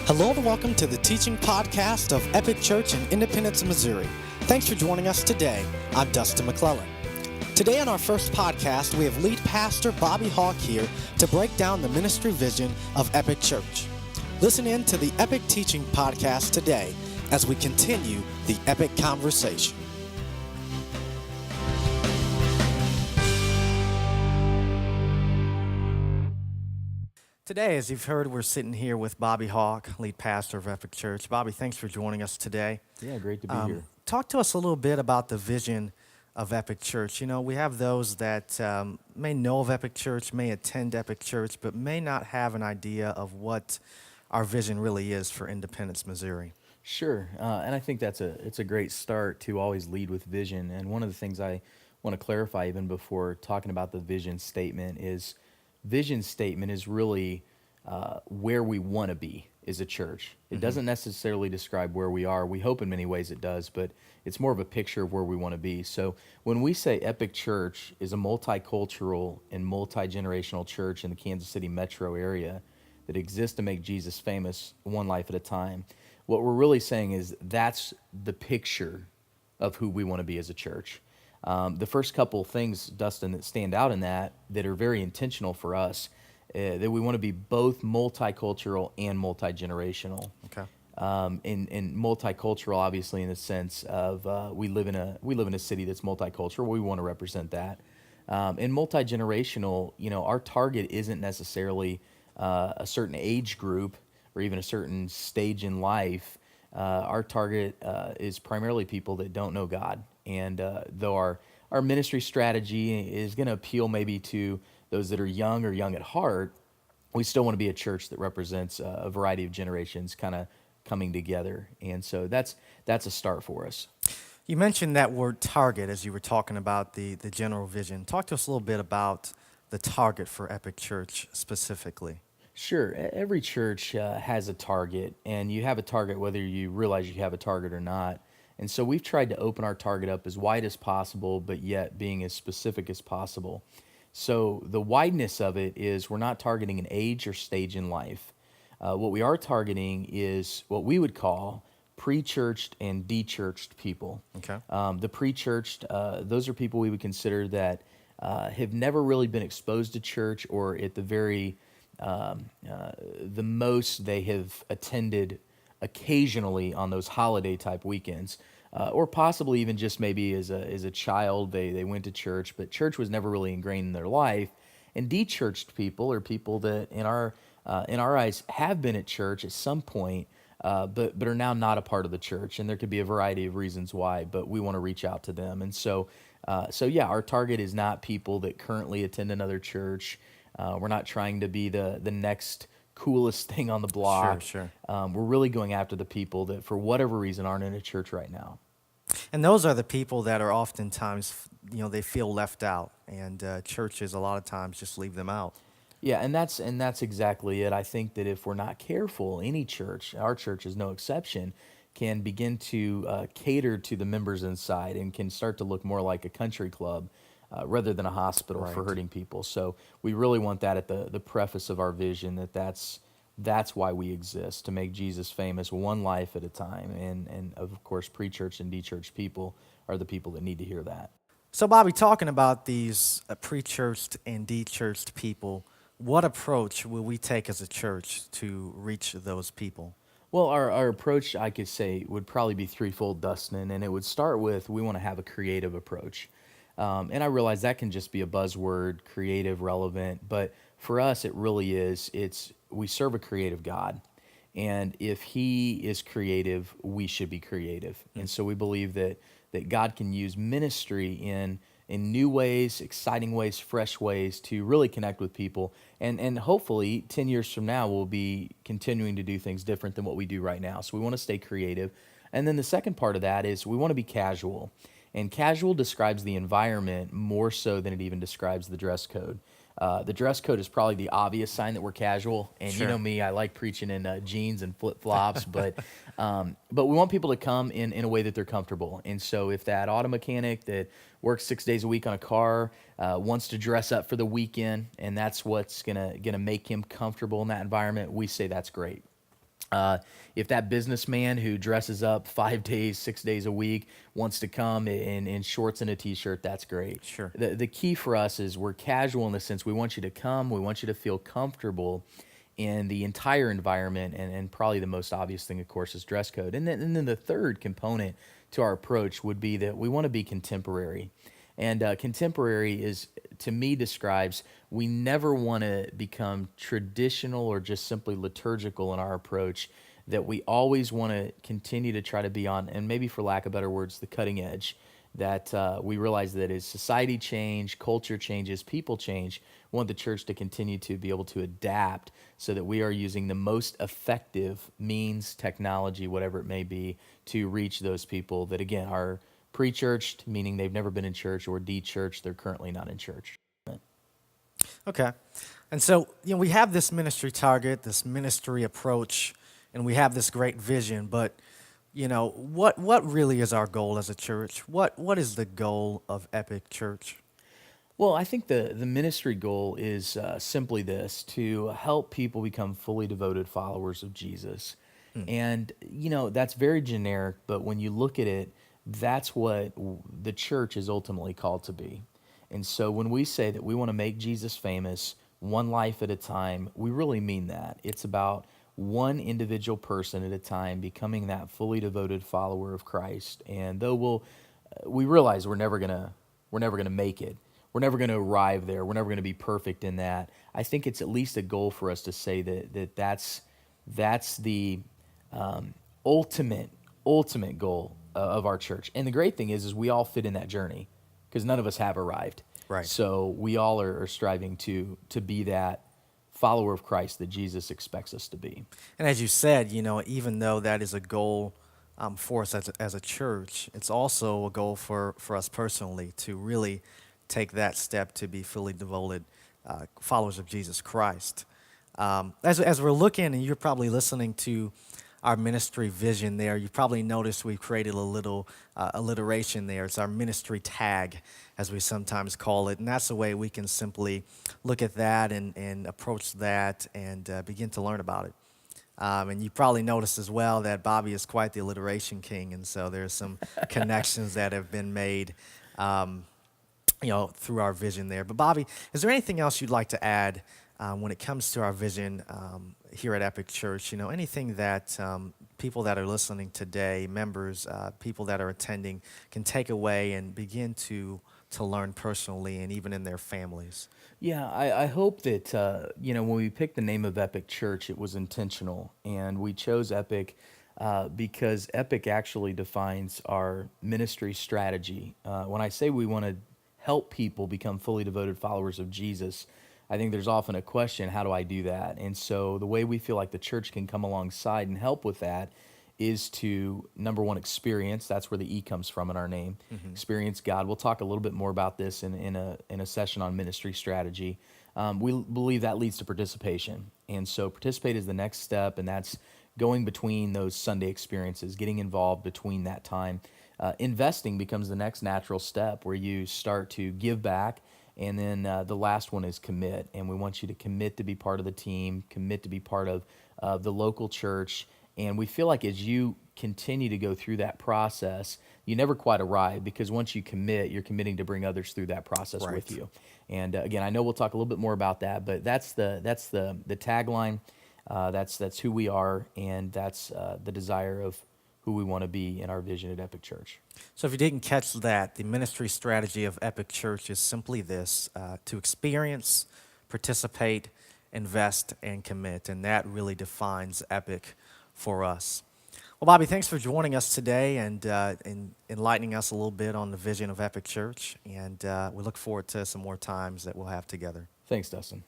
Hello and welcome to the teaching podcast of Epic Church in Independence, Missouri. Thanks for joining us today. I'm Dustin McClellan. Today on our first podcast, we have lead pastor Bobby Hawk here to break down the ministry vision of Epic Church. Listen in to the Epic Teaching Podcast today as we continue the Epic Conversation. Today, as you've heard, we're sitting here with Bobby Hawk, lead pastor of Epic Church. Bobby, thanks for joining us today. Yeah, great to be here. Talk to us a little bit about the vision of Epic Church. You know, we have those that may know of Epic Church, may attend Epic Church, but may not have an idea of what our vision really is for Independence, Missouri. Sure, and I think it's a great start to always lead with vision. And one of the things I want to clarify even before talking about the vision statement is really where we want to be as a church. It doesn't necessarily describe where we are. We hope in many ways it does, but it's more of a picture of where we want to be. So when we say Epic Church is a multicultural and multi-generational church in the Kansas City metro area that exists to make Jesus famous one life at a time, what we're really saying is that's the picture of who we want to be as a church. The first couple things, Dustin, that stand out in that are very intentional for us, that we want to be both multicultural and multi-generational. Okay. And multicultural, obviously, in the sense of we live in a city that's multicultural. We want to represent that. And multi-generational, our target isn't necessarily a certain age group or even a certain stage in life. Our target is primarily people that don't know God. And though our ministry strategy is going to appeal maybe to those that are young or young at heart, we still want to be a church that represents a variety of generations kind of coming together. And so that's a start for us. You mentioned that word target as you were talking about the general vision. Talk to us a little bit about the target for Epic Church specifically. Sure. Every church has a target, and you have a target whether you realize you have a target or not. And so we've tried to open our target up as wide as possible, but yet being as specific as possible. So the wideness of it is we're not targeting an age or stage in life. What we are targeting is what we would call pre-churched and de-churched people. Okay. The pre-churched, those are people we would consider that have never really been exposed to church, or at the very the most they have attended occasionally on those holiday type weekends, or possibly even just maybe as a child they went to church, but church was never really ingrained in their life. And de-churched people are people that in our eyes have been at church at some point, but are now not a part of the church, and there could be a variety of reasons why, but we want to reach out to them. And so our target is not people that currently attend another church. We're not trying to be the next coolest thing on the block. Sure. We're really going after the people that, for whatever reason, aren't in a church right now. And those are the people that are oftentimes, they feel left out, and churches a lot of times just leave them out. Yeah, and that's exactly it. I think that if we're not careful, any church, our church is no exception, can begin to cater to the members inside and can start to look more like a country club rather than a hospital for hurting people. So we really want that at the preface of our vision, that's why we exist, to make Jesus famous one life at a time. And of course, pre-church and de-church people are the people that need to hear that. So Bobby, talking about these pre-churched and de-churched people, what approach will we take as a church to reach those people? Well, our approach, I could say, would probably be threefold, Dustin, and it would start with we want to have a creative approach. And I realize that can just be a buzzword, creative, relevant, but for us it really is, we serve a creative God. And if He is creative, we should be creative. And so we believe that God can use ministry in new ways, exciting ways, fresh ways to really connect with people. And hopefully 10 years from now, we'll be continuing to do things different than what we do right now. So we want to stay creative. And then the second part of that is we want to be casual. And casual describes the environment more so than it even describes the dress code. The dress code is probably the obvious sign that we're casual. And Sure. You know me, I like preaching in jeans and flip-flops, but we want people to come in a way that they're comfortable. And so if that auto mechanic that works 6 days a week on a car wants to dress up for the weekend, and that's what's gonna make him comfortable in that environment, we say that's great. If that businessman who dresses up 5 days, 6 days a week wants to come in shorts and a t-shirt, that's great. Sure. The key for us is we're casual in the sense we want you to come, we want you to feel comfortable in the entire environment, and probably the most obvious thing, of course, is dress code. And then the third component to our approach would be that we want to be contemporary. And contemporary is, to me, describes we never want to become traditional or just simply liturgical in our approach, that we always want to continue to try to be on, and maybe for lack of better words, the cutting edge. That we realize that as society change, culture changes, people change, we want the church to continue to be able to adapt so that we are using the most effective means, technology, whatever it may be, to reach those people that, again, are pre-churched, meaning they've never been in church, or de-churched, they're currently not in church. Okay. And so, we have this ministry target, this ministry approach, and we have this great vision, but, what really is our goal as a church? What is the goal of Epic Church? Well, I think the ministry goal is simply this: to help people become fully devoted followers of Jesus. And, that's very generic, but when you look at it, that's what the church is ultimately called to be. And so when we say that we want to make Jesus famous one life at a time, we really mean that. It's about one individual person at a time becoming that fully devoted follower of Christ. And though we realize we're never gonna make it. We're never going to arrive there. We're never going to be perfect in that. I think it's at least a goal for us to say that's the ultimate goal of our church. And the great thing is we all fit in that journey, because none of us have arrived. Right. So we all are striving to be that follower of Christ that Jesus expects us to be. And as you said, even though that is a goal for us as a church, it's also a goal for us personally to really take that step to be fully devoted followers of Jesus Christ. As we're looking, and you're probably listening to our ministry vision there, you probably noticed we've created a little alliteration there. It's our ministry tag, as we sometimes call it, and that's the way we can simply look at that and approach that and begin to learn about it. And you probably noticed as well that Bobby is quite the alliteration king, and so there's some connections that have been made through our vision there. But Bobby, is there anything else you'd like to add when it comes to our vision here at Epic Church? Anything that people that are listening today, members, people that are attending, can take away and begin to learn personally and even in their families? Yeah, I hope that, when we picked the name of Epic Church, it was intentional. And we chose Epic because Epic actually defines our ministry strategy. When I say we want to help people become fully devoted followers of Jesus, I think there's often a question, how do I do that? And so the way we feel like the church can come alongside and help with that is to, number one, experience. That's where the E comes from in our name. Mm-hmm. Experience God. We'll talk a little bit more about this in a session on ministry strategy. We believe that leads to participation. And so participate is the next step, and that's going between those Sunday experiences, getting involved between that time. Investing becomes the next natural step, where you start to give back. And then the last one is commit. And we want you to commit to be part of the team, commit to be part of the local church. And we feel like as you continue to go through that process, you never quite arrive, because once you commit, you're committing to bring others through that process Right. with you. And again, I know we'll talk a little bit more about that, but that's the tagline. That's who we are, and that's the desire of who we want to be in our vision at Epic Church. So if you didn't catch that, the ministry strategy of Epic Church is simply this: to experience, participate, invest, and commit. And that really defines Epic for us. Well, Bobby, thanks for joining us today and enlightening us a little bit on the vision of Epic Church. And we look forward to some more times that we'll have together. Thanks, Dustin.